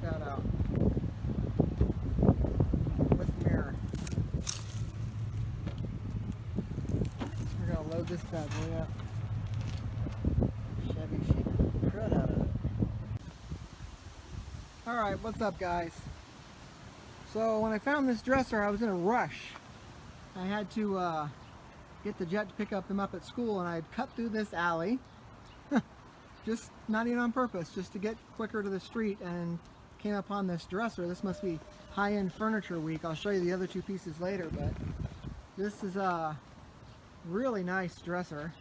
check that out. With the mirror. We're gonna load this bad boy up. Shabby chic crud out of it. Alright, what's up guys? So when I found this dresser, I was in a rush. I had to get the jet to pick them up at school, and I had cut through this alley. Just not even on purpose, just to get quicker to the street, and came upon this dresser. This must be high-end furniture week. I'll show you the other two pieces later, but this is a really nice dresser.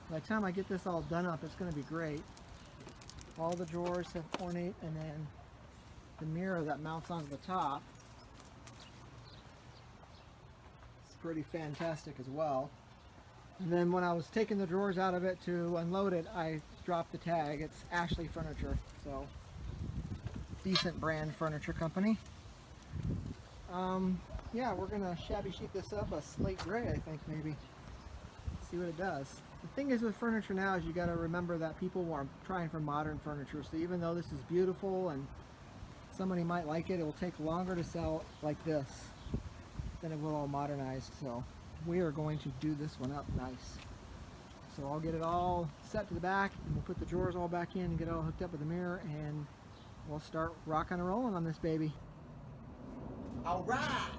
By the time I get this all done up, it's going to be great. All the drawers have ornate, and then the mirror that mounts onto the top. It's pretty fantastic as well. And then when I was taking the drawers out of it to unload it, I dropped the tag. It's Ashley Furniture, so decent brand furniture company. Yeah, we're gonna shabby chic this up a slate gray, I think, maybe. See what it does. The thing is with furniture now is you got to remember that people are trying for modern furniture. So even though this is beautiful and somebody might like it, it will take longer to sell like this than it will all modernized. So we are going to do this one up nice. So I'll get it all set to the back, and we'll put the drawers all back in and get it all hooked up with the mirror, and we'll start rocking and rolling on this baby. All right,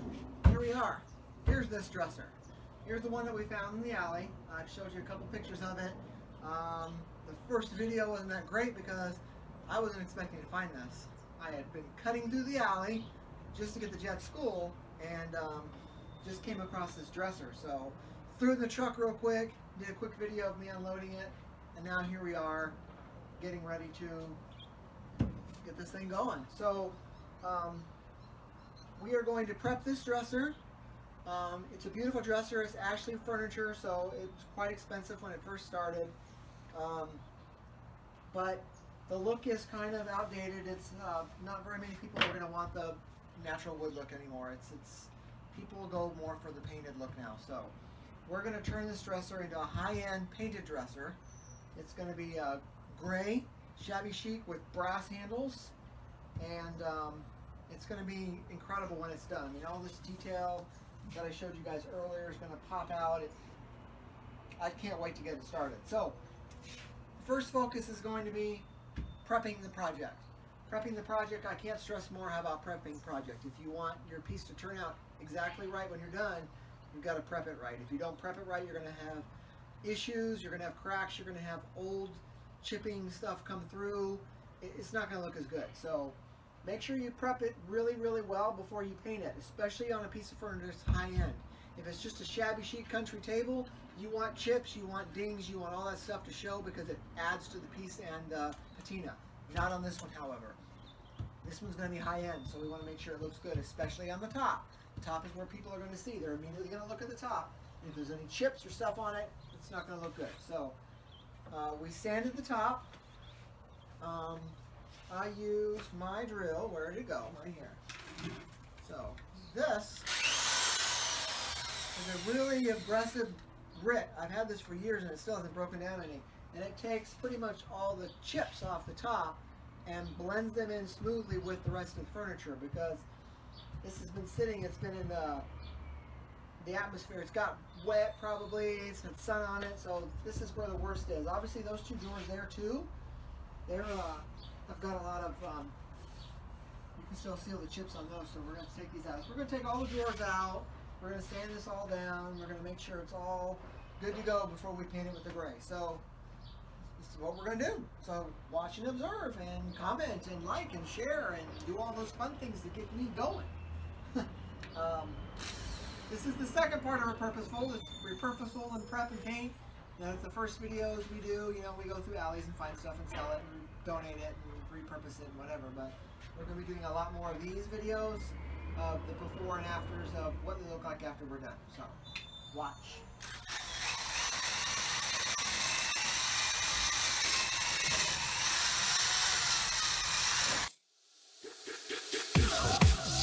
here we are. Here's this dresser. Here's the one that we found in the alley. I showed you a couple pictures of it. The first video wasn't that great because I wasn't expecting to find this. I had been cutting through the alley just to get the jet to school, and just came across this dresser. So threw it in the truck real quick, did a quick video of me unloading it, and now here we are getting ready to get this thing going. So we are going to prep this dresser. It's a beautiful dresser. It's Ashley Furniture, so it's quite expensive when it first started. But the look is kind of outdated. It's not very many people are going to want the natural wood look anymore. It's people go more for the painted look now. So we're going to turn this dresser into a high-end painted dresser. It's going to be gray, shabby chic with brass handles, and it's going to be incredible when it's done. I mean, all this detail that I showed you guys earlier is going to pop out. I can't wait to get it started. So the first focus is going to be prepping the project. Prepping the project, I can't stress more how about prepping project. If you want your piece to turn out exactly right when you're done, you've got to prep it right. If you don't prep it right, you're going to have issues, you're going to have cracks, you're going to have old chipping stuff come through. It's not going to look as good. So make sure you prep it really, really well before you paint it, especially on a piece of furniture that's high-end. If it's just a shabby chic country table, you want chips, you want dings, you want all that stuff to show because it adds to the piece and patina. Not on this one, however. This one's going to be high-end, so we want to make sure it looks good, especially on the top. The top is where people are going to see. They're immediately going to look at the top. If there's any chips or stuff on it, it's not going to look good. So we sanded the top. I used my drill. Where did it go? Right here. So this is a really aggressive grit. I've had this for years and it still hasn't broken down any. And it takes pretty much all the chips off the top and blends them in smoothly with the rest of the furniture, because this has been sitting, it's been in the atmosphere. It's got wet probably, it's got sun on it, so this is where the worst is. Obviously those two drawers there too, they're I've got a lot of you can still see all the chips on those, so we're going to take these out. So we're going to take all the drawers out, we're going to sand this all down, we're going to make sure it's all good to go before we paint it with the gray. So this is what we're going to do. So watch and observe and comment and like and share and do all those fun things that get me going. This is the second part of Repurposeful. It's Repurposeful and prep and paint. That's the first videos we do. You know, we go through alleys and find stuff and sell it and donate it and repurpose it and whatever. But we're going to be doing a lot more of these videos of the before and afters of what they look like after we're done. So watch.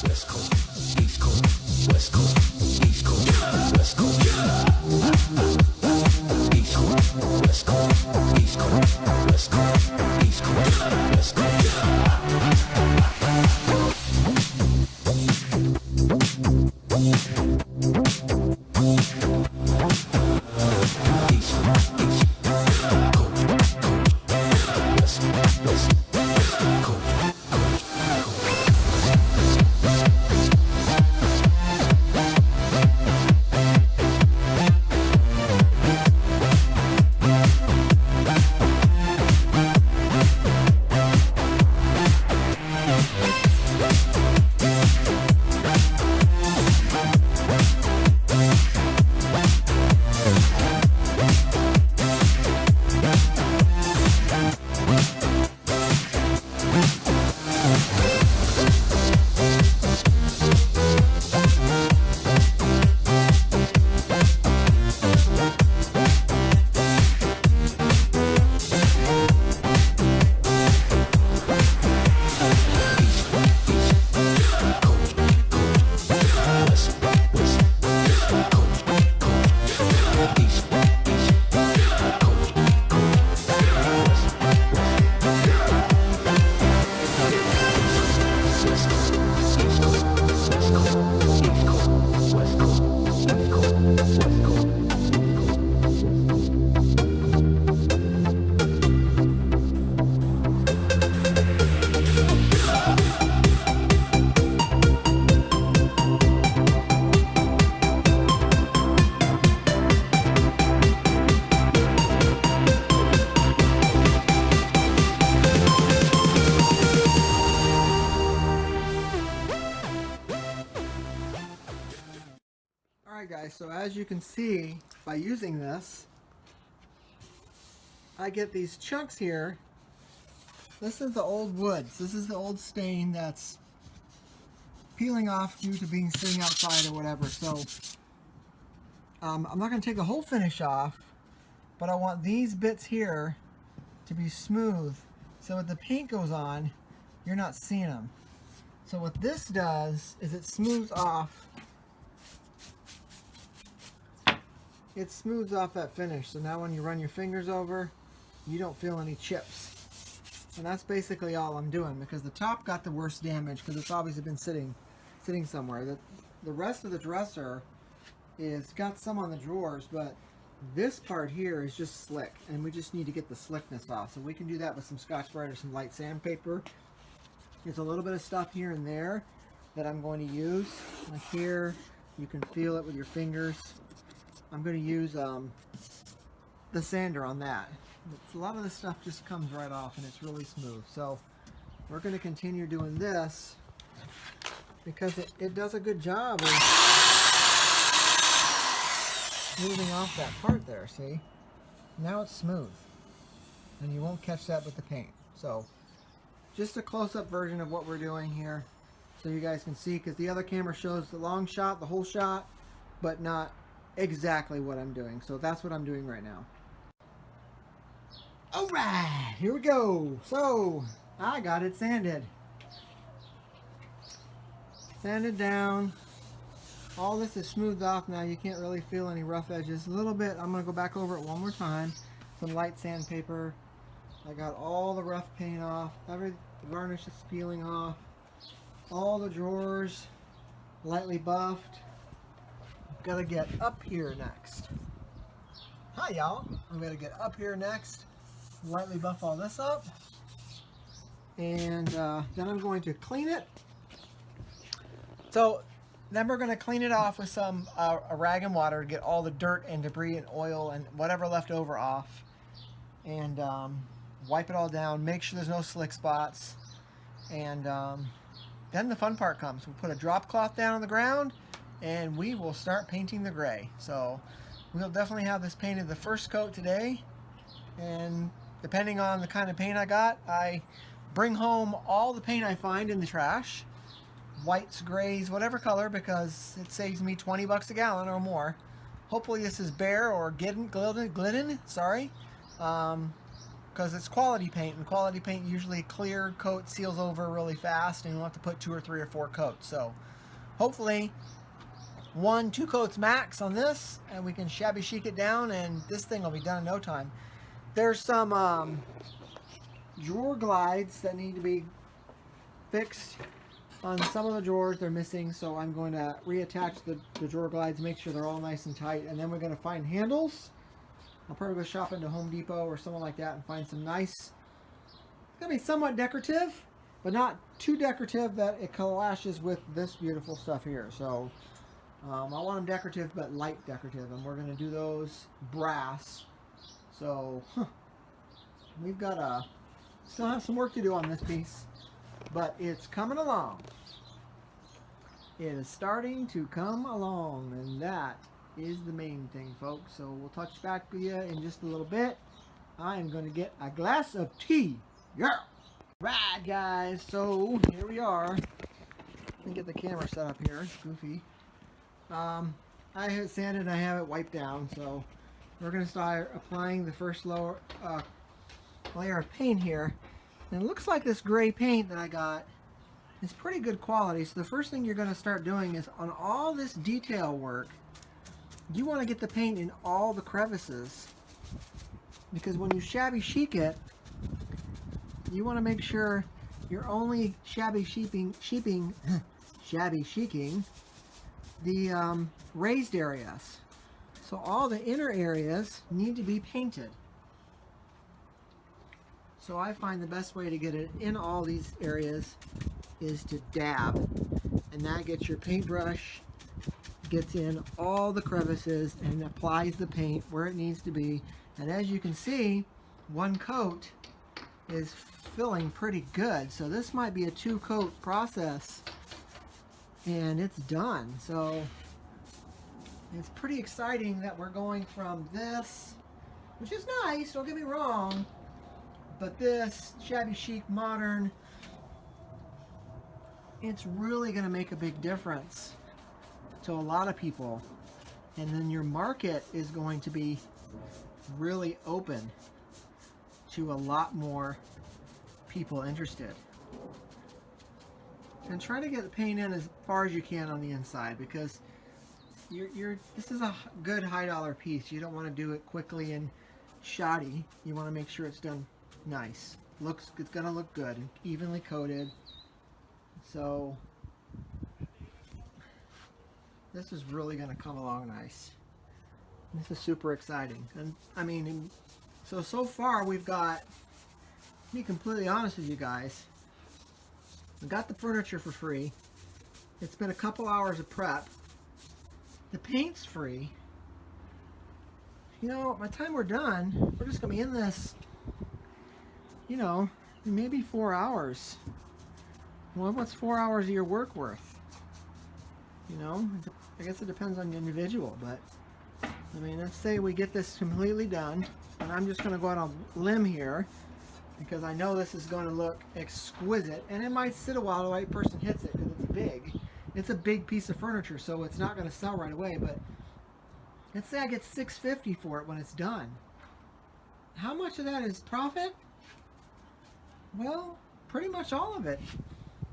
West Coast, East Coast, West Coast, East Coast, West Coast, East Coast, West Coast, East Coast, West Coast, East Coast, West Coast. Alright guys, so as you can see by using this, I get these chunks here. This is the old woods. This is the old stain that's peeling off due to being sitting outside or whatever. So I'm not going to take the whole finish off, but I want these bits here to be smooth so when the paint goes on, you're not seeing them. So what this does is it smooths off. It smooths off that finish, so now when you run your fingers over, you don't feel any chips. And that's basically all I'm doing, because the top got the worst damage because it's obviously been sitting somewhere. The rest of the dresser is got some on the drawers, but this part here is just slick, and we just need to get the slickness off. So we can do that with some Scotch-Brite or some light sandpaper. There's a little bit of stuff here and there that I'm going to use. Like here, you can feel it with your fingers. I'm going to use the sander on that. A lot of this stuff just comes right off and it's really smooth. So we're going to continue doing this because it does a good job of smoothing off that part there, see? Now it's smooth and you won't catch that with the paint. So just a close-up version of what we're doing here so you guys can see, because the other camera shows the long shot, the whole shot, but not exactly what I'm doing. So that's what I'm doing right now. Alright, here we go. So I got it sanded. Sanded down. All this is smoothed off now. You can't really feel any rough edges. A little bit. I'm going to go back over it one more time. Some light sandpaper. I got all the rough paint off. The varnish is peeling off. All the drawers lightly buffed. Gotta get up here next. Hi y'all. I'm gonna get up here next, lightly buff all this up, and then I'm going to clean it. So then we're going to clean it off with some a rag and water to get all the dirt and debris and oil and whatever left over off, and wipe it all down, make sure there's no slick spots, and then the fun part comes. We'll put a drop cloth down on the ground and we will start painting the gray. So we'll definitely have this painted the first coat today, and depending on the kind of paint I got, I bring home all the paint I find in the trash, whites, grays, whatever color, because it saves me 20 bucks a gallon or more. Hopefully this is bare or glidden, sorry, because it's quality paint, and quality paint usually clear coat seals over really fast and you don't have to put 2 or 3 or 4 coats. So hopefully 1-2 coats max on this, and we can shabby chic it down, and this thing will be done in no time. There's some drawer glides that need to be fixed on some of the drawers. They're missing, so I'm going to reattach the drawer glides, make sure they're all nice and tight, and then we're going to find handles. I'll probably go shop into Home Depot or something like that and find some nice, it's going to be somewhat decorative, but not too decorative that it clashes with this beautiful stuff here. So I want them decorative, but light decorative, and we're going to do those brass. So we've got still have some work to do on this piece, but it's coming along. It is starting to come along, and that is the main thing, folks. So we'll touch back with you in just a little bit. I am going to get a glass of tea. Yeah. Right, guys. So here we are. Let me get the camera set up here. It's goofy. I have it sanded and I have it wiped down, so we're going to start applying the first layer of paint here. And it looks like this gray paint that I got is pretty good quality. So the first thing you're going to start doing is on all this detail work, you want to get the paint in all the crevices, because when you shabby chic it, you want to make sure you're only shabby sheeping the raised areas. So all the inner areas need to be painted. So I find the best way to get it in all these areas is to dab, and that gets your paintbrush, gets in all the crevices and applies the paint where it needs to be. And as you can see, one coat is filling pretty good. So this might be a 2-coat process and it's done. So it's pretty exciting that we're going from this, which is nice, don't get me wrong, but this shabby chic modern, it's really going to make a big difference to a lot of people. And then your market is going to be really open to a lot more people interested. And try to get the paint in as far as you can on the inside, because this is a good high-dollar piece. You don't want to do it quickly and shoddy. You want to make sure it's done nice. It's gonna look good and evenly coated. So this is really gonna come along nice. This is super exciting. And I mean, so far we've got, to be completely honest with you guys, we got the furniture for free. It's been a couple hours of prep. The paint's free. You know, by the time we're done, we're just gonna be in this, you know, maybe 4 hours. Well, what's 4 hours of your work worth? You know, I guess it depends on the individual, but I mean, let's say we get this completely done, and I'm just gonna go out on a limb here, because I know this is going to look exquisite, and it might sit a while the right person hits it, because it's big. It's a big piece of furniture, so it's not going to sell right away, but let's say I get $650 for it when it's done. How much of that is profit? Well, pretty much all of it.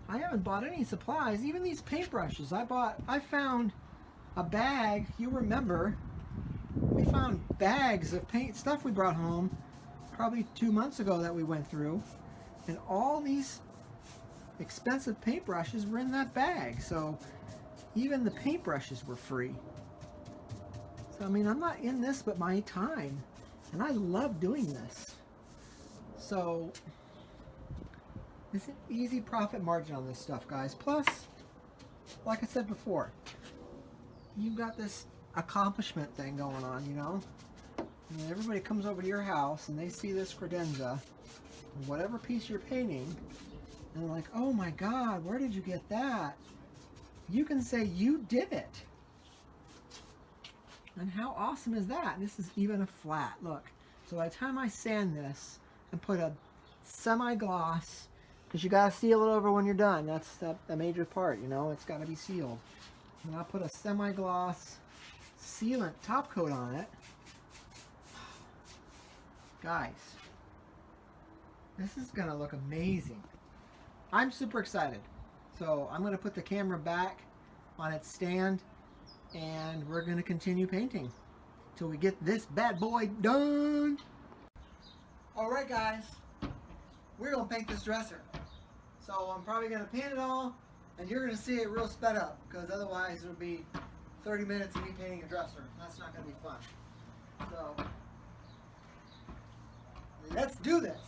I haven't bought any supplies, even these paintbrushes. I found a bag, you remember, we found bags of paint stuff we brought home probably 2 months ago that we went through, and all these expensive paintbrushes were in that bag. So even the paintbrushes were free. So I mean, I'm not in this but my time, and I love doing this. So it's an easy profit margin on this stuff, guys. Plus, like I said before, you've got this accomplishment thing going on, you know. And everybody comes over to your house and they see this credenza, whatever piece you're painting, and they're like, oh my God, where did you get that? You can say you did it. And how awesome is that? This is even a flat, look. So by the time I sand this and put a semi-gloss, because you gotta seal it over when you're done, that's a major part, you know, it's gotta be sealed. And I'll put a semi-gloss sealant top coat on it. Guys, this is gonna look amazing. I'm super excited. So I'm gonna put the camera back on its stand, and we're gonna continue painting till we get this bad boy done. All right, guys, we're gonna paint this dresser. So I'm probably gonna paint it all, and you're gonna see it real sped up, because otherwise it'll be 30 minutes of me painting a dresser. That's not gonna be fun. So let's do this.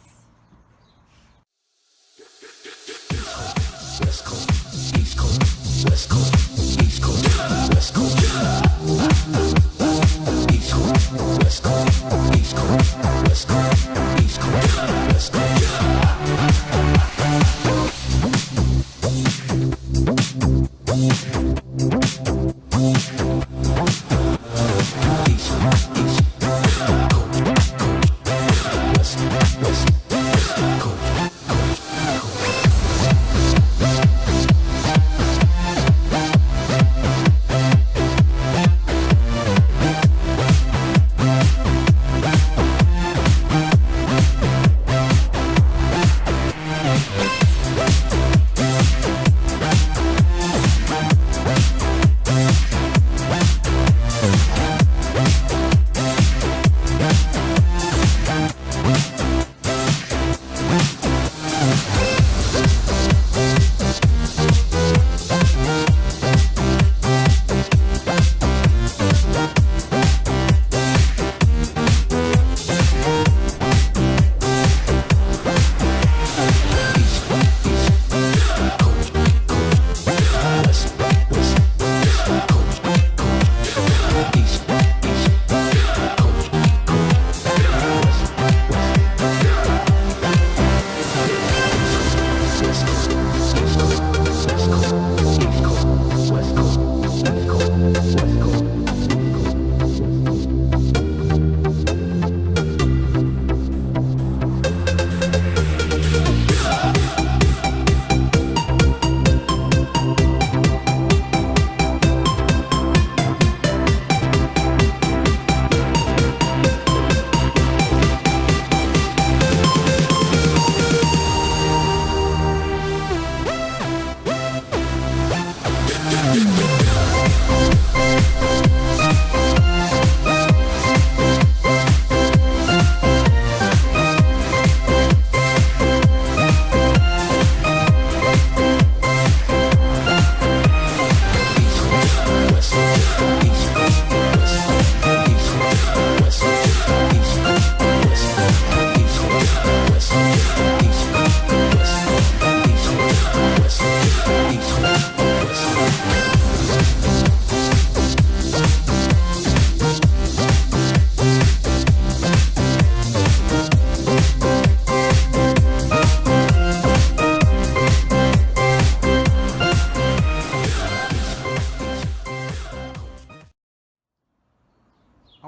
West Coast, East Coast, West Coast, East Coast, West Coast, East Coast, West Coast, East Coast, West Coast, East Coast, West Coast.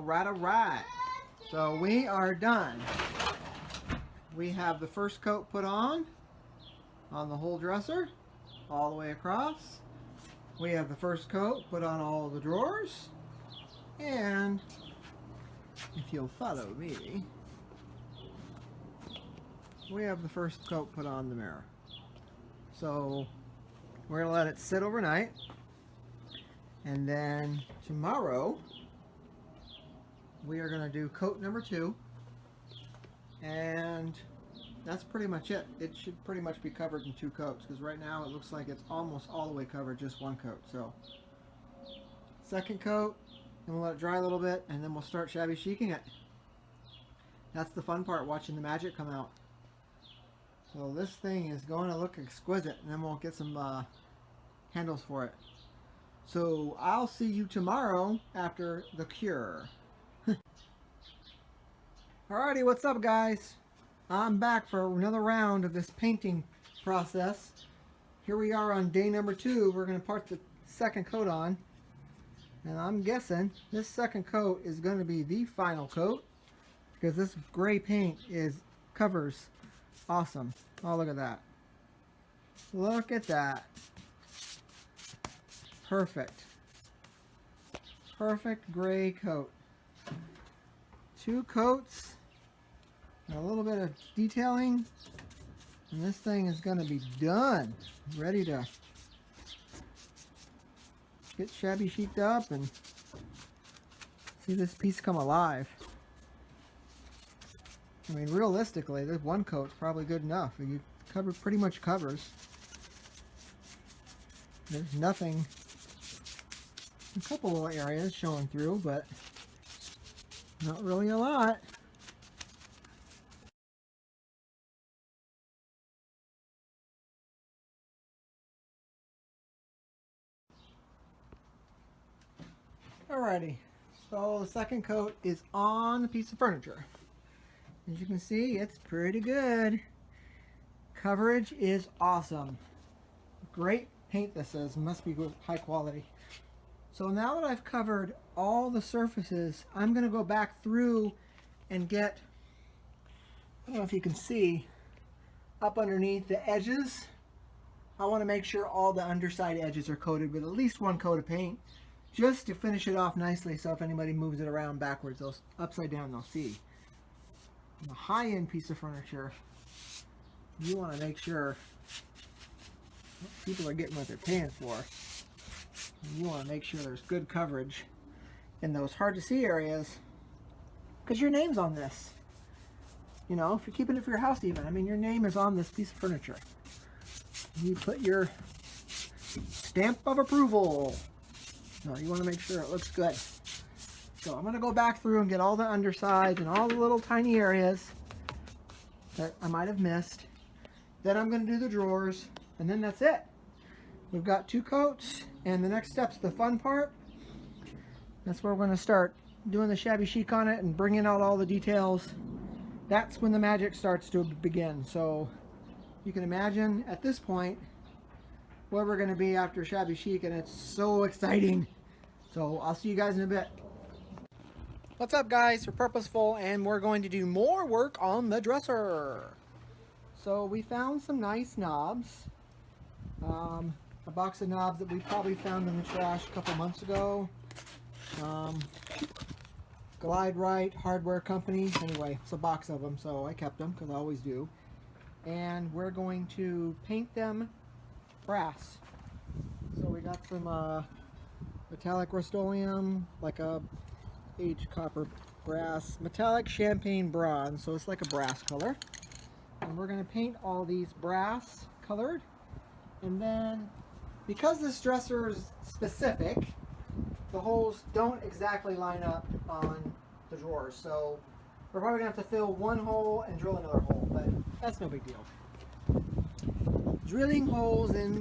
right. So we are done. We have the first coat put on the whole dresser, all the way across. We have the first coat put on all the drawers. And if you'll follow me, we have the first coat put on the mirror. So we're gonna let it sit overnight, and then tomorrow we are gonna do coat number 2, and that's pretty much it. It should pretty much be covered in 2 coats, because right now it looks like it's almost all the way covered, just 1 coat. So second coat, and we'll let it dry a little bit, and then we'll start shabby chicing it. That's the fun part, watching the magic come out. So this thing is going to look exquisite, and then we'll get some handles for it. So I'll see you tomorrow after the cure. Alrighty, what's up guys? I'm back for another round of this painting process. Here we are on day number 2. We're going to part the second coat on. And I'm guessing this second coat is going to be the final coat, because this gray paint covers awesome. Oh, look at that. Look at that. Perfect. Perfect gray coat. 2 coats. And a little bit of detailing. And this thing is going to be done. Ready to get shabby chiced up and see this piece come alive. I mean, realistically, this 1 coat's probably good enough. You pretty much covers. There's nothing, a couple little areas showing through, but not really a lot. Alrighty, so the second coat is on the piece of furniture. As you can see, it's pretty good. Coverage is awesome. Great paint this is. Must be good, high quality. So now that I've covered all the surfaces, I'm going to go back through and get, I don't know if you can see, up underneath the edges. I want to make sure all the underside edges are coated with at least 1 coat of paint, just to finish it off nicely, so if anybody moves it around backwards, upside down, they'll see. On a high-end piece of furniture, you want to make sure people are getting what they're paying for. You want to make sure there's good coverage in those hard-to-see areas, because your name's on this. You know, if you're keeping it for your house even, I mean, your name is on this piece of furniture. You put your stamp of approval. No, you want to make sure it looks good. So I'm going to go back through and get all the undersides and all the little tiny areas that I might have missed. Then I'm going to do the drawers, and then that's it. We've got 2 coats, and the next step's the fun part. That's where we're going to start doing the shabby chic on it and bringing out all the details. That's when the magic starts to begin. So you can imagine at this point where we're going to be after shabby chic, and it's so exciting. So I'll see you guys in a bit. What's up guys, Repurposeful, and we're going to do more work on the dresser. So we found some nice knobs. A box of knobs that we probably found in the trash a couple months ago. Glide Right Hardware Company. Anyway, it's a box of them, so I kept them because I always do. And we're going to paint them brass. So we got some metallic Rust-Oleum, like a aged copper brass, metallic champagne bronze, so it's like a brass color. And we're going to paint all these brass colored. And then, because this dresser is specific, the holes don't exactly line up on the drawers. So we're probably going to have to fill 1 hole and drill another hole, but that's no big deal. Drilling holes in,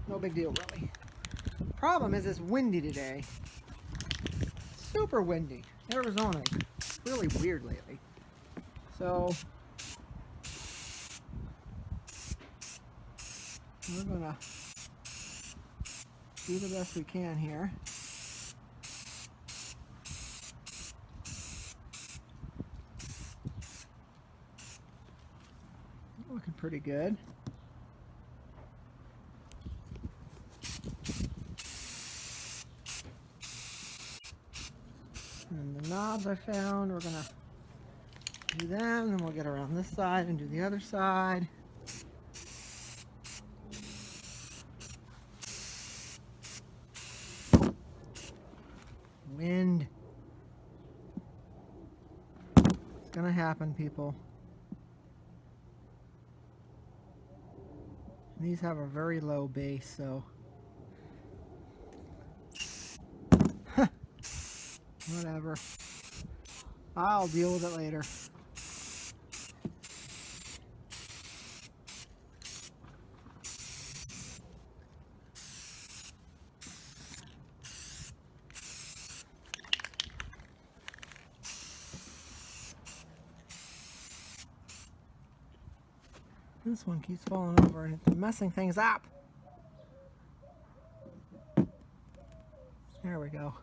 no big deal really. Problem is it's windy today. Super windy. Arizona is really weird lately. So we're gonna do the best we can here. pretty good. And the knobs I found, we're gonna do them, and we'll get around this side and do the other side. Wind. It's gonna happen, people. These have a very low base, so whatever. I'll deal with it later. This one keeps falling over and it's messing things up. There we go.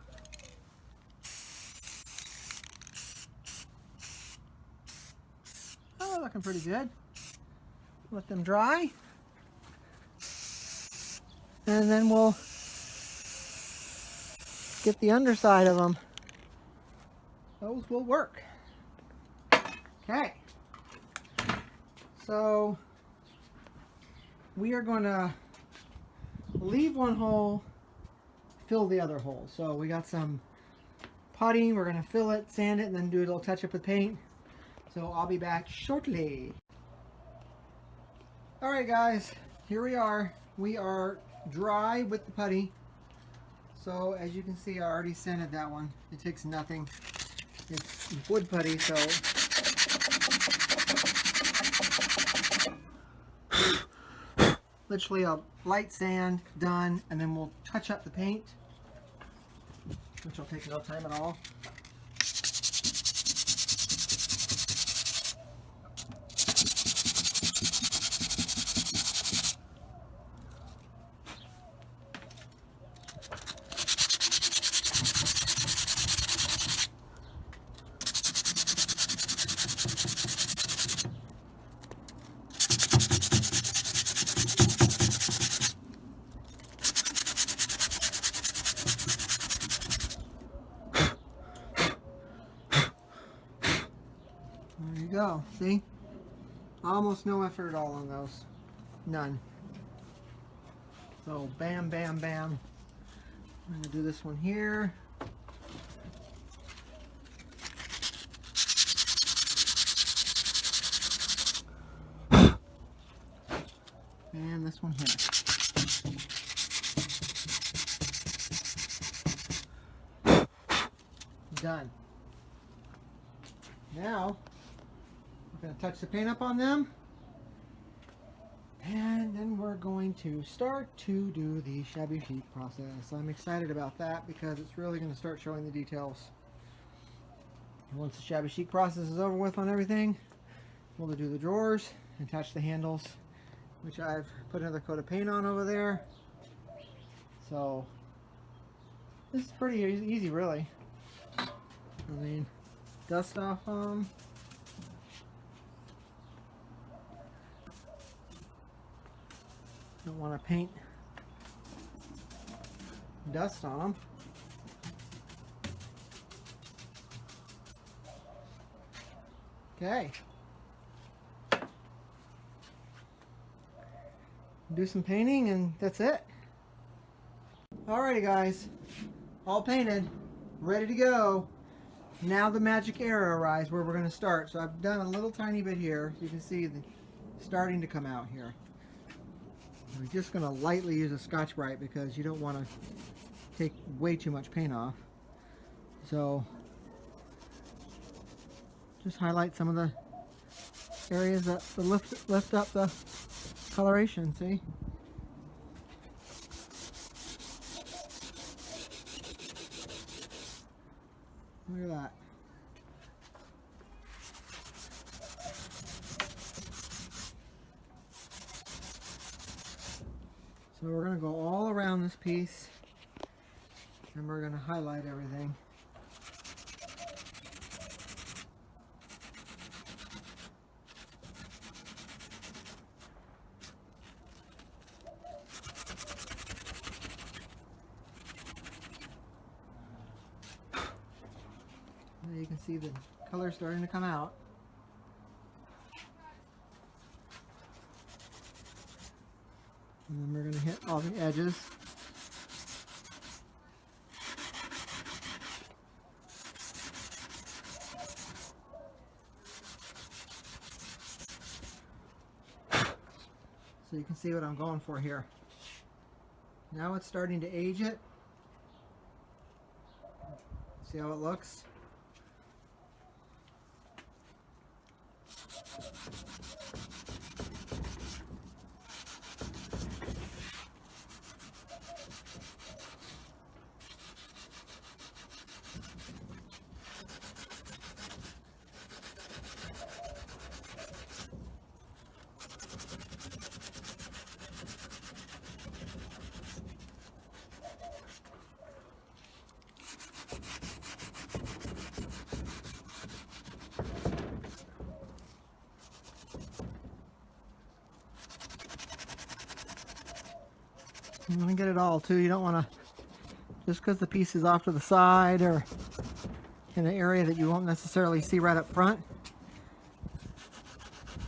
Oh, looking pretty good. Let them dry. And then we'll get the underside of them. Those will work. Okay. So we are going to leave one hole, fill the other hole. So we got some putty, we're going to fill it, sand it, and then do a little touch up with paint. So I'll be back shortly. Alright guys, here we are. We are dry with the putty. So as you can see, I already sanded that one. It takes nothing. It's wood putty, so literally a light sand, done, and then we'll touch up the paint, which will take no time at all. There you go. See? Almost no effort at all on those. None. So bam, bam, bam. I'm going to do this one here. And this one here. Done. Now, we're going to touch the paint up on them. And then we're going to start to do the Shabby Chic process. I'm excited about that because it's really going to start showing the details. And once the Shabby Chic process is over with on everything, we'll do the drawers, attach the handles, which I've put another coat of paint on over there. So this is pretty easy really. I mean, dust off them. Don't want to paint dust on them. Okay. Do some painting and that's it. Alrighty guys, all painted, ready to go. Now the magic area arrives where we're going to start. So I've done a little tiny bit here. You can see the starting to come out here. We're just going to lightly use a Scotch-Brite because you don't want to take way too much paint off. So just highlight some of the areas that lift up the coloration, see? Look at that. So we're going to go all around this piece and we're going to highlight everything. can see the color starting to come out. And then we're going to hit all the edges. So you can see what I'm going for here. Now it's starting to age it. See how it looks? You want to get it all too. You don't want to, just because the piece is off to the side or in an area that you won't necessarily see right up front,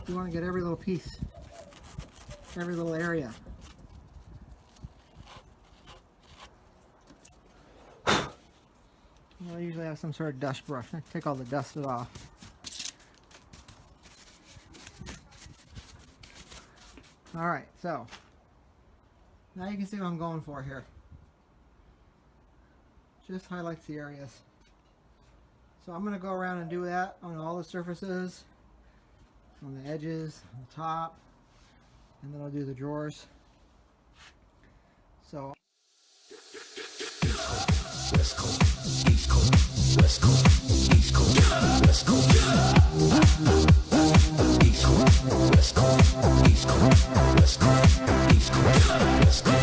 you want to get every little piece, every little area. I usually have some sort of dust brush. I take all the dust off. Alright, so now you can see what I'm going for here. Just highlights the areas. So I'm going to go around and do that on all the surfaces, on the edges, on the top, and then I'll do the drawers. So West Coast, East Coast, West Coast, East Coast, West Coast, East Coast, West Coast, East Coast, West Coast, East Coast, West Coast.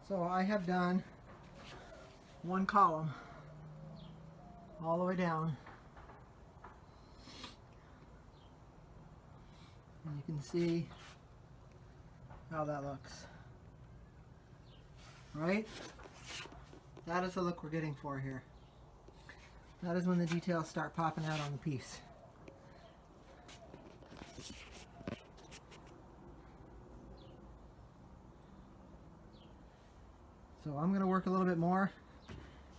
So I have done one column all the way down, and you can see how that looks. Right? That is the look we're getting for here. That is when the details start popping out on the piece. So I'm going to work a little bit more.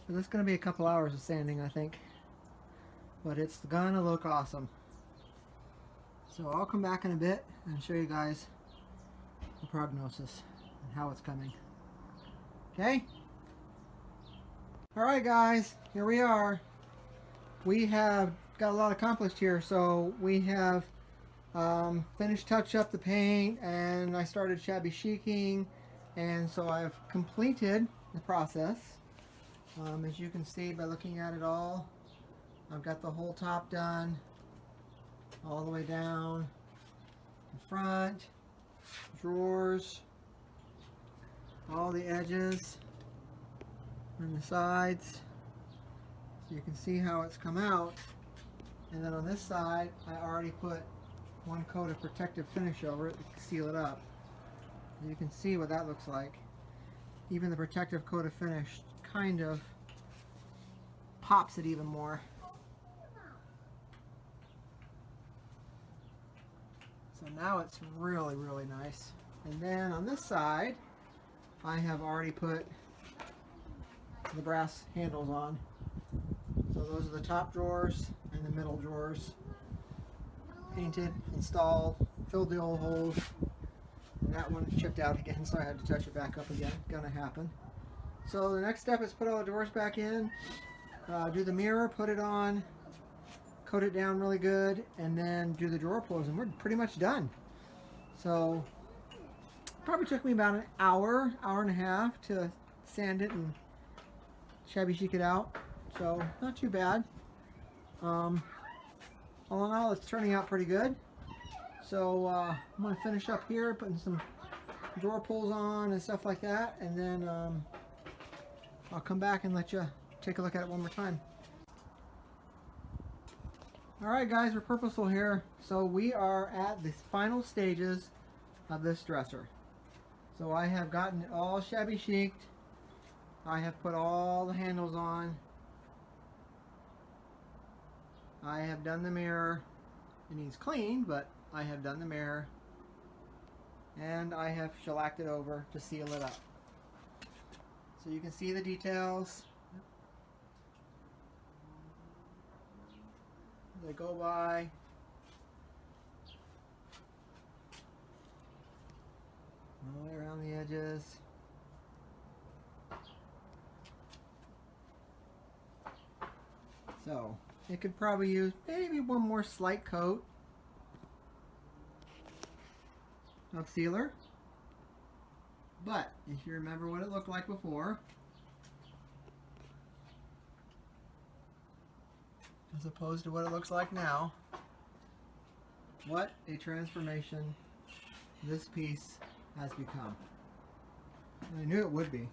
So this is going to be a couple hours of sanding, I think. But it's going to look awesome. So I'll come back in a bit and show you guys the prognosis and how it's coming. Okay? Alright guys, here we are. We have got a lot accomplished here. So we have finished touch up the paint, and I started shabby chicing. And so I've completed the process. As you can see by looking at it all, I've got the whole top done, all the way down, the front, drawers, all the edges, and the sides. So you can see how it's come out. And then on this side, I already put one coat of protective finish over it to seal it up. You can see what that looks like. Even the protective coat of finish kind of pops it even more. So now it's really, really nice. And then on this side, I have already put the brass handles on. So those are the top drawers and the middle drawers. Painted, installed, filled the old holes. And that one chipped out again, so I had to touch it back up again. Gonna happen. So the next step is put all the doors back in, do the mirror, put it on, coat it down really good, and then do the drawer pulls, and we're pretty much done. So probably took me about an hour, hour and a half to sand it and shabby chic it out. So not too bad. All in all, it's turning out pretty good. So I'm going to finish up here, putting some drawer pulls on and stuff like that, and then I'll come back and let you take a look at it one more time. Alright guys, Repurposeful here. So we are at the final stages of this dresser. So I have gotten it all shabby chiced. I have put all the handles on. I have done the mirror. It needs cleaned, but I have done the mirror. And I have shellacked it over to seal it up. So you can see the details. They go by. All the way around the edges. So it could probably use maybe one more slight coat of sealer. But if you remember what it looked like before, as opposed to what it looks like now, what a transformation this piece has become. I knew it would be.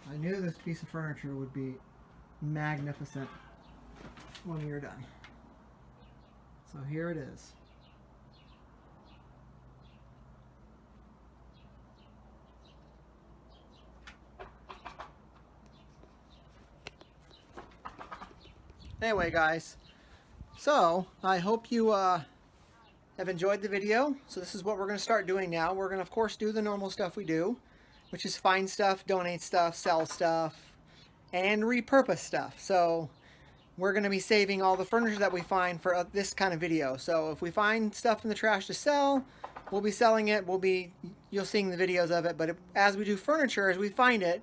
I knew this piece of furniture would be magnificent when we are done. So here it is. Anyway guys, so I hope you have enjoyed the video. So this is what we're going to start doing now. We're going to of course do the normal stuff we do, which is find stuff, donate stuff, sell stuff, and repurpose stuff. So we're going to be saving all the furniture that we find for this kind of video. So if we find stuff in the trash to sell, we'll be selling it. You'll seeing the videos of it. But as we do furniture, as we find it,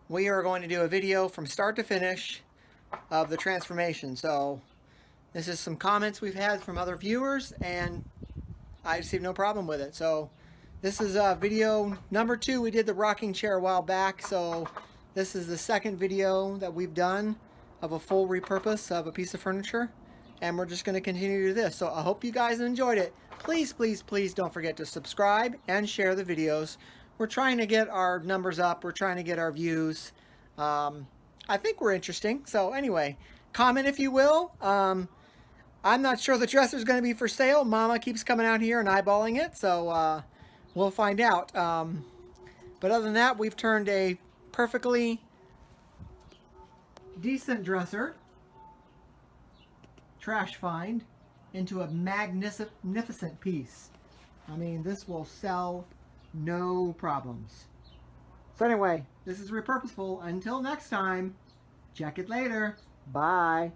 we are going to do a video from start to finish of the transformation. So this is some comments we've had from other viewers, and I just have no problem with it. So this is video number 2. We did the rocking chair a while back, so this is the second video that we've done of a full repurpose of a piece of furniture, and we're just going to continue to do this. So I hope you guys enjoyed it. Please, please, please don't forget to subscribe and share the videos. We're trying to get our numbers up. We're trying to get our views. I think we're interesting. So anyway, comment if you will. I'm not sure the dresser is going to be for sale. Mama keeps coming out here and eyeballing it, so we'll find out. But other than that, we've turned a perfectly decent dresser, trash find, into a magnificent piece. I mean, this will sell no problems. So anyway, this is Repurposeful. Until next time, check it later. Bye.